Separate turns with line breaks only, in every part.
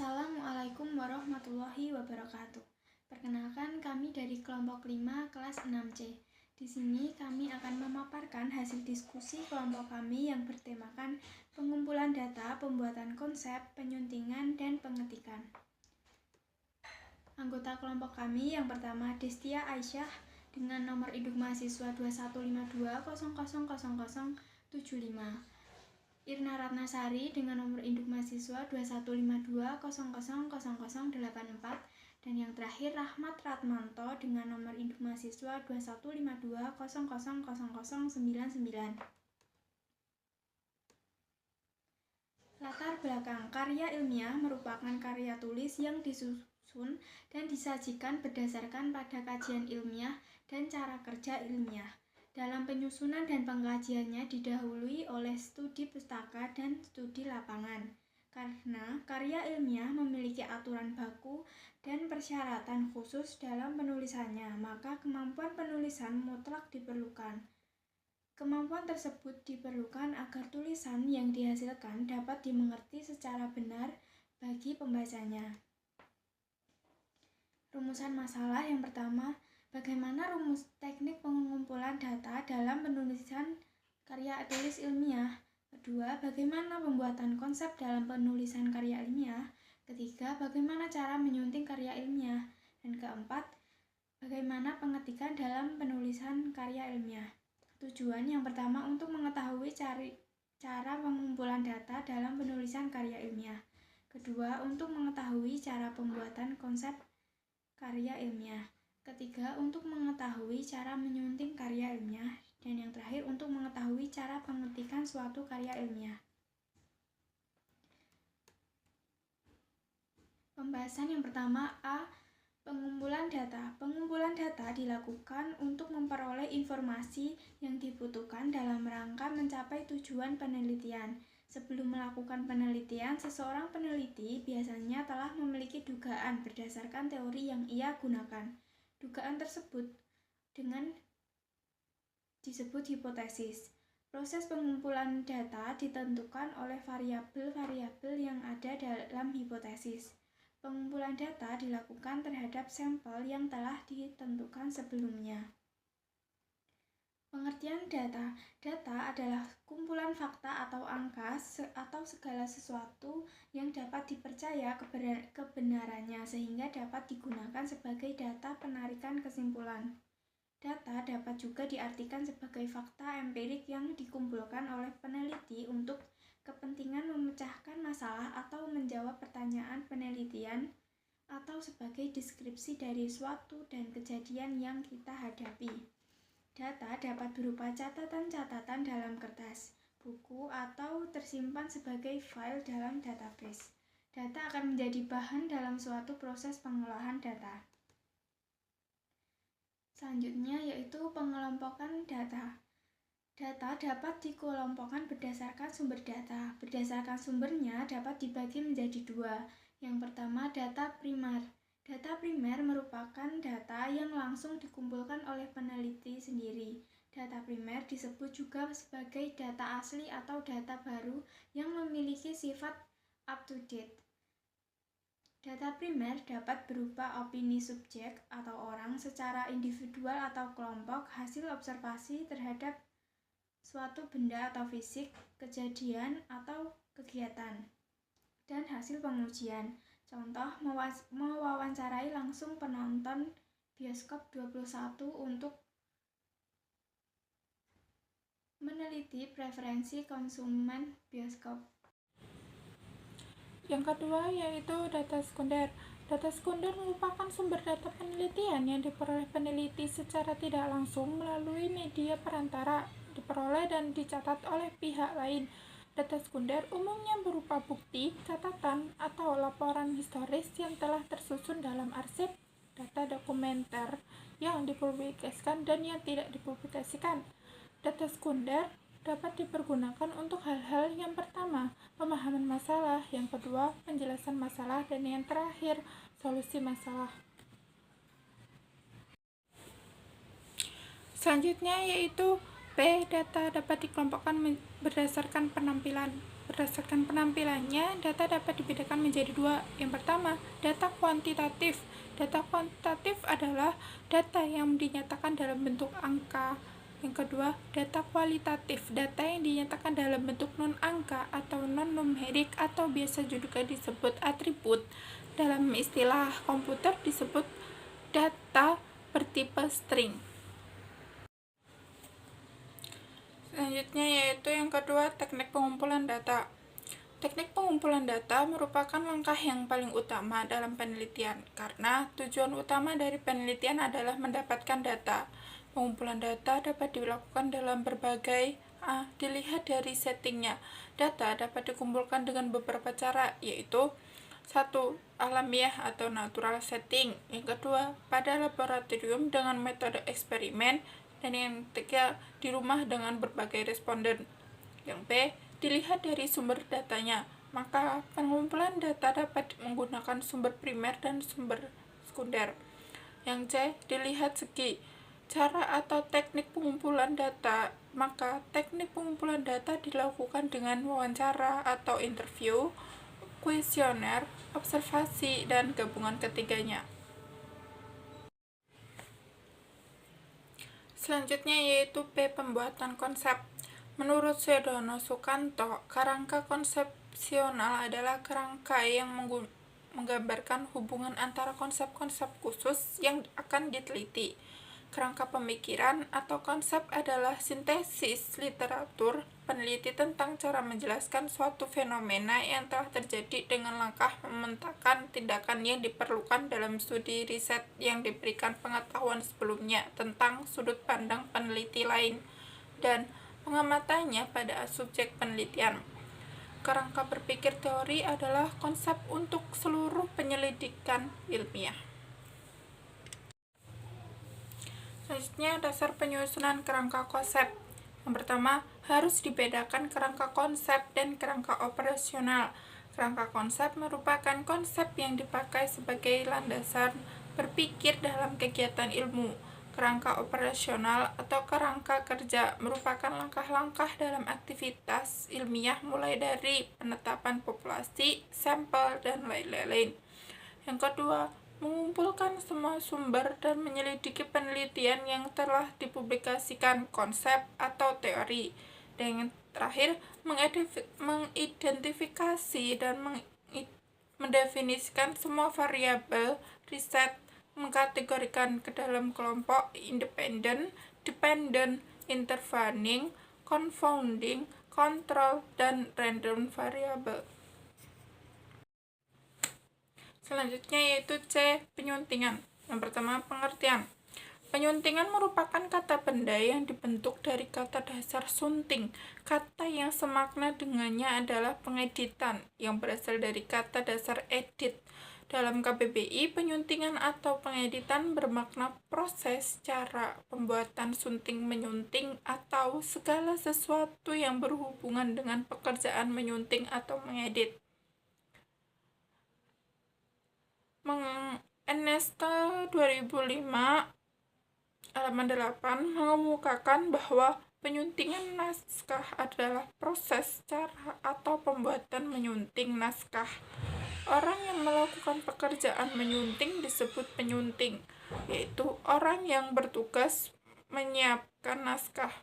Assalamualaikum warahmatullahi wabarakatuh. Perkenalkan, kami dari kelompok 5 kelas 6C. Di sini kami akan memaparkan hasil diskusi kelompok kami yang bertemakan pengumpulan data, pembuatan konsep, penyuntingan, dan pengetikan. Anggota kelompok kami yang pertama Destia Aisyah dengan nomor induk mahasiswa 2152000075. Irna Ratnasari dengan nomor induk mahasiswa 2152000084, dan yang terakhir Rahmat Ratmanto dengan nomor induk mahasiswa 2152000099. Latar belakang karya ilmiah merupakan karya tulis yang disusun dan disajikan berdasarkan pada kajian ilmiah dan cara kerja ilmiah. Dalam penyusunan dan pengkajiannya didahului oleh studi pustaka dan studi lapangan. Karena karya ilmiah memiliki aturan baku dan persyaratan khusus dalam penulisannya, maka kemampuan penulisan mutlak diperlukan. Kemampuan tersebut diperlukan agar tulisan yang dihasilkan dapat dimengerti secara benar bagi pembacanya. Rumusan masalah yang pertama, bagaimana rumus teknik pengumpulan data dalam penulisan karya tulis ilmiah? Kedua, bagaimana pembuatan konsep dalam penulisan karya ilmiah? Ketiga, bagaimana cara menyunting karya ilmiah? Dan keempat, bagaimana pengetikan dalam penulisan karya ilmiah? Tujuan yang pertama untuk mengetahui cara pengumpulan data dalam penulisan karya ilmiah. Kedua, untuk mengetahui cara pembuatan konsep karya ilmiah. Ketiga, untuk mengetahui cara menyunting karya ilmiah. Dan yang terakhir, untuk mengetahui cara pengetikan suatu karya ilmiah. Pembahasan yang pertama, A. Pengumpulan data. Pengumpulan data dilakukan untuk memperoleh informasi yang dibutuhkan dalam rangka mencapai tujuan penelitian. Sebelum melakukan penelitian, seseorang peneliti biasanya telah memiliki dugaan berdasarkan teori yang ia gunakan. Dugaan tersebut disebut hipotesis. Proses pengumpulan data ditentukan oleh variabel-variabel yang ada dalam hipotesis. Pengumpulan data dilakukan terhadap sampel yang telah ditentukan sebelumnya. Pengertian data. Data adalah kumpulan fakta atau angka atau segala sesuatu yang dapat dipercaya kebenarannya sehingga dapat digunakan sebagai data penarikan kesimpulan. Data dapat juga diartikan sebagai fakta empirik yang dikumpulkan oleh peneliti untuk kepentingan memecahkan masalah atau menjawab pertanyaan penelitian, atau sebagai deskripsi dari suatu dan kejadian yang kita hadapi. Data dapat berupa catatan-catatan dalam kertas, buku, atau tersimpan sebagai file dalam database. Data akan menjadi bahan dalam suatu proses pengolahan data. Selanjutnya yaitu pengelompokan data. Data dapat dikelompokkan berdasarkan sumber data. Berdasarkan sumbernya dapat dibagi menjadi dua. Yang pertama, data primer. Data primer merupakan data yang langsung dikumpulkan oleh peneliti sendiri. Data primer disebut juga sebagai data asli atau data baru yang memiliki sifat up-to-date. Data primer dapat berupa opini subjek atau orang secara individual atau kelompok, hasil observasi terhadap suatu benda atau fisik, kejadian atau kegiatan, dan hasil pengujian. Contoh, mewawancarai langsung penonton bioskop 21 untuk meneliti preferensi konsumen bioskop.
Yang kedua yaitu data sekunder. Data sekunder merupakan sumber data penelitian yang diperoleh peneliti secara tidak langsung melalui media perantara, diperoleh dan dicatat oleh pihak lain. Data sekunder umumnya berupa bukti, catatan, atau laporan historis yang telah tersusun dalam arsip, data dokumenter yang dipublikasikan dan yang tidak dipublikasikan. Data sekunder dapat dipergunakan untuk hal-hal yang pertama, pemahaman masalah, yang kedua, penjelasan masalah, dan yang terakhir, solusi masalah. Selanjutnya yaitu B. Data dapat dikelompokkan berdasarkan penampilan. Berdasarkan penampilannya, data dapat dibedakan menjadi dua. Yang pertama, data kuantitatif. Data kuantitatif adalah data yang dinyatakan dalam bentuk angka. Yang kedua, data kualitatif. Data yang dinyatakan dalam bentuk non-angka atau non-numerik atau biasa juga disebut atribut. Dalam istilah komputer disebut data bertipe string. Selanjutnya yaitu yang kedua, teknik pengumpulan data. Teknik pengumpulan data merupakan langkah yang paling utama dalam penelitian, karena tujuan utama dari penelitian adalah mendapatkan data. Pengumpulan data dapat dilakukan dalam berbagai dilihat dari settingnya. Data dapat dikumpulkan dengan beberapa cara, yaitu 1. Alamiah atau natural setting. Yang kedua, pada laboratorium dengan metode eksperimen. Dan yang ketiga, di rumah dengan berbagai responden. Yang B, dilihat dari sumber datanya. Maka pengumpulan data dapat menggunakan sumber primer dan sumber sekunder. Yang C, dilihat segi. Cara atau teknik pengumpulan data. Maka teknik pengumpulan data dilakukan dengan wawancara atau interview, kuesioner, observasi, dan gabungan ketiganya. Selanjutnya yaitu P. Pembuatan konsep. Menurut Suyodono Sukanto, kerangka konsepsional adalah kerangka yang menggambarkan hubungan antara konsep-konsep khusus yang akan diteliti. Kerangka pemikiran atau konsep adalah sintesis literatur peneliti tentang cara menjelaskan suatu fenomena yang telah terjadi dengan langkah memetakan tindakan yang diperlukan dalam studi riset yang diberikan pengetahuan sebelumnya tentang sudut pandang peneliti lain dan pengamatannya pada subjek penelitian. Kerangka berpikir teori adalah konsep untuk seluruh penyelidikan ilmiah. Selanjutnya, dasar penyusunan kerangka konsep. Yang pertama, harus dibedakan kerangka konsep dan kerangka operasional. Kerangka konsep merupakan konsep yang dipakai sebagai landasan berpikir dalam kegiatan ilmu. Kerangka operasional atau kerangka kerja merupakan langkah-langkah dalam aktivitas ilmiah mulai dari penetapan populasi, sampel, dan lain-lain. Yang kedua, mengumpulkan semua sumber dan menyelidiki penelitian yang telah dipublikasikan, konsep atau teori. Dan yang terakhir, mengidentifikasi dan mendefinisikan semua variabel riset, mengkategorikan ke dalam kelompok independen, dependent, intervening, confounding, control, dan random variable. Selanjutnya yaitu C. Penyuntingan. Yang pertama, pengertian. Penyuntingan merupakan kata benda yang dibentuk dari kata dasar sunting. Kata yang semakna dengannya adalah pengeditan, yang berasal dari kata dasar edit. Dalam KBBI, penyuntingan atau pengeditan bermakna proses, cara, pembuatan sunting menyunting, atau segala sesuatu yang berhubungan dengan pekerjaan menyunting atau mengedit. Ernesta 2005 halaman 8 mengemukakan bahwa penyuntingan naskah adalah proses, cara, atau pembuatan menyunting naskah. Orang yang melakukan pekerjaan menyunting disebut penyunting, yaitu orang yang bertugas menyiapkan naskah.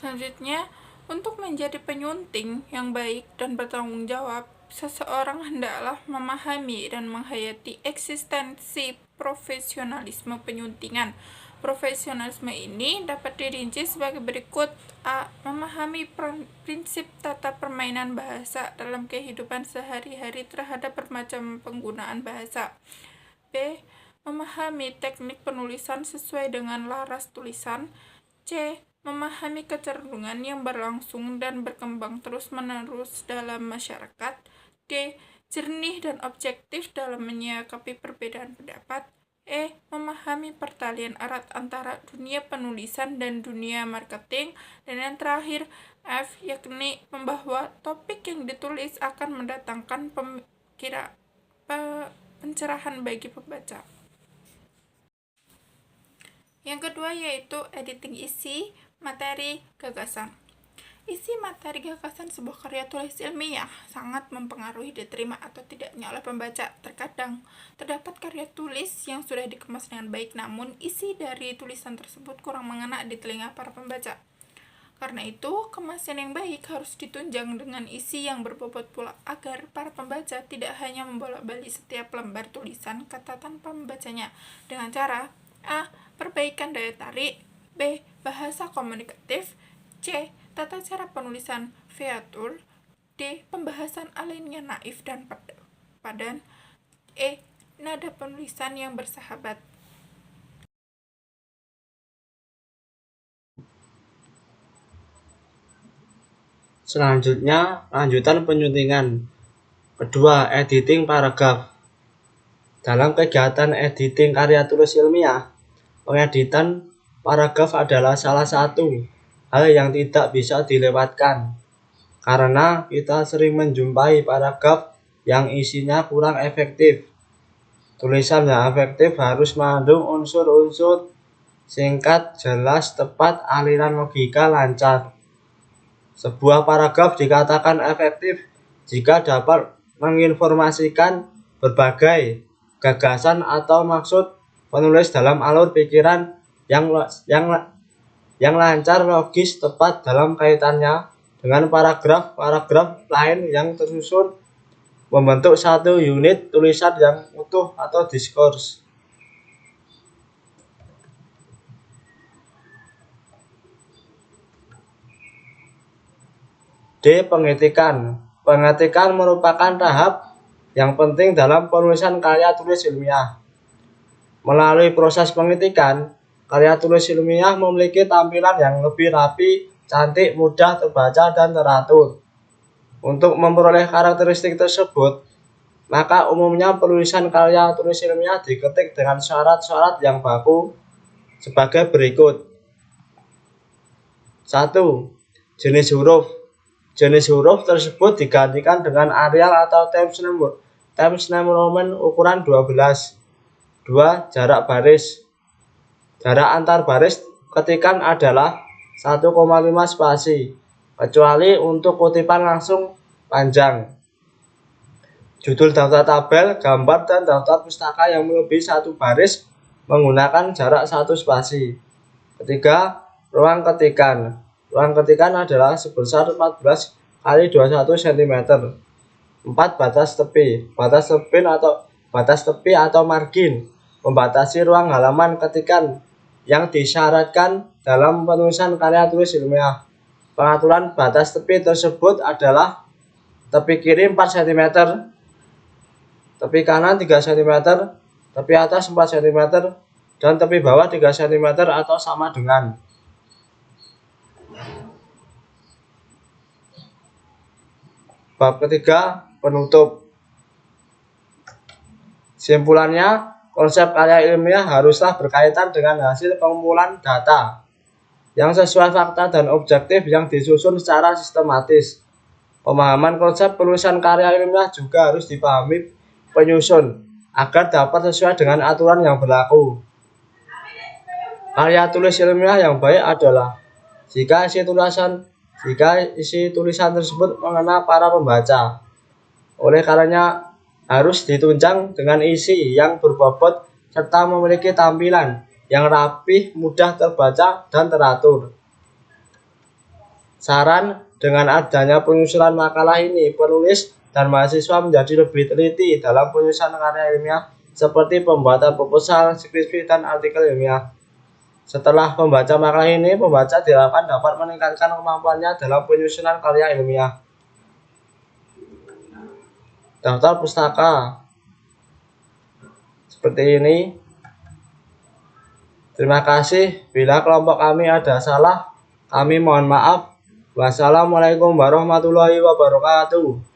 Selanjutnya, untuk menjadi penyunting yang baik dan bertanggung jawab, seseorang hendaklah memahami dan menghayati eksistensi profesionalisme penyuntingan. Profesionalisme ini dapat dirinci sebagai berikut. A. Memahami prinsip tata permainan bahasa dalam kehidupan sehari-hari terhadap bermacam penggunaan bahasa. B. Memahami teknik penulisan sesuai dengan laras tulisan. C. Memahami kecenderungan yang berlangsung dan berkembang terus-menerus dalam masyarakat. D. Jernih dan objektif dalam menyikapi perbedaan pendapat. E. Memahami pertalian erat antara dunia penulisan dan dunia marketing. Dan yang terakhir, F. Yakni bahwa topik yang ditulis akan mendatangkan pencerahan bagi pembaca. Yang kedua yaitu editing isi, materi, gagasan. Isi materi gagasan sebuah karya tulis ilmiah sangat mempengaruhi diterima atau tidaknya oleh pembaca. Terkadang terdapat karya tulis yang sudah dikemas dengan baik, namun isi dari tulisan tersebut kurang mengena di telinga para pembaca. Karena itu, kemasan yang baik harus ditunjang dengan isi yang berbobot pula, agar para pembaca tidak hanya membolak-balik setiap lembar tulisan kata tanpa membacanya, dengan cara A. Perbaikan daya tarik, B. Bahasa komunikatif, C. Tata cara penulisan featur, D. Pembahasan alurnya naif dan padan, E. Nada penulisan yang bersahabat.
Selanjutnya, lanjutan penyuntingan. Kedua, editing paragraf. Dalam kegiatan editing karya tulis ilmiah, pengeditan paragraf adalah salah satu hal yang tidak bisa dilewatkan, karena kita sering menjumpai paragraf yang isinya kurang efektif. Tulisan yang efektif harus mengandung unsur-unsur singkat, jelas, tepat, aliran logika lancar. Sebuah paragraf dikatakan efektif jika dapat menginformasikan berbagai gagasan atau maksud penulis dalam alur pikiran yang lancar, logis, tepat dalam kaitannya dengan paragraf-paragraf lain yang tersusun membentuk satu unit tulisan yang utuh atau diskurs. D. Pengetikan. Pengetikan merupakan tahap yang penting dalam penulisan karya tulis ilmiah. Melalui proses pengetikan, karya tulis ilmiah memiliki tampilan yang lebih rapi, cantik, mudah terbaca, dan teratur. Untuk memperoleh karakteristik tersebut, maka umumnya penulisan karya tulis ilmiah diketik dengan syarat-syarat yang baku sebagai berikut. 1. Jenis huruf. Jenis huruf tersebut digantikan dengan Arial atau Times New Roman ukuran 12. 2. Jarak baris. Jarak antar baris ketikan adalah 1,5 spasi, kecuali untuk kutipan langsung panjang. Judul daftar tabel, gambar, dan daftar pustaka yang melebihi 1 baris menggunakan jarak 1 spasi. 3. Ruang ketikan. Ruang ketikan adalah sebesar 14 x 21 cm. 4. Batas tepi. Batas tepi atau margin membatasi ruang halaman ketikan yang disyaratkan dalam penulisan karya tulis ilmiah. Pengaturan batas tepi tersebut adalah tepi kiri 4 cm, tepi kanan 3 cm, tepi atas 4 cm, dan tepi bawah 3 cm atau sama dengan. Bab ketiga, penutup. Simpulannya, konsep karya ilmiah haruslah berkaitan dengan hasil pengumpulan data yang sesuai fakta dan objektif yang disusun secara sistematis. Pemahaman konsep penulisan karya ilmiah juga harus dipahami penyusun agar dapat sesuai dengan aturan yang berlaku. Karya tulis ilmiah yang baik adalah jika isi tulisan tersebut mengena para pembaca. Oleh karenanya harus ditunjang dengan isi yang berbobot serta memiliki tampilan yang rapih, mudah terbaca, dan teratur. Saran, dengan adanya penyusunan makalah ini, penulis dan mahasiswa menjadi lebih teliti dalam penyusunan karya ilmiah seperti pembuatan proposal, skripsi, dan artikel ilmiah. Setelah membaca makalah ini, pembaca diharapkan dapat meningkatkan kemampuannya dalam penyusunan karya ilmiah. Daftar pustaka seperti ini. Terima kasih. Bila kelompok kami ada salah, kami mohon maaf. Wassalamualaikum warahmatullahi wabarakatuh.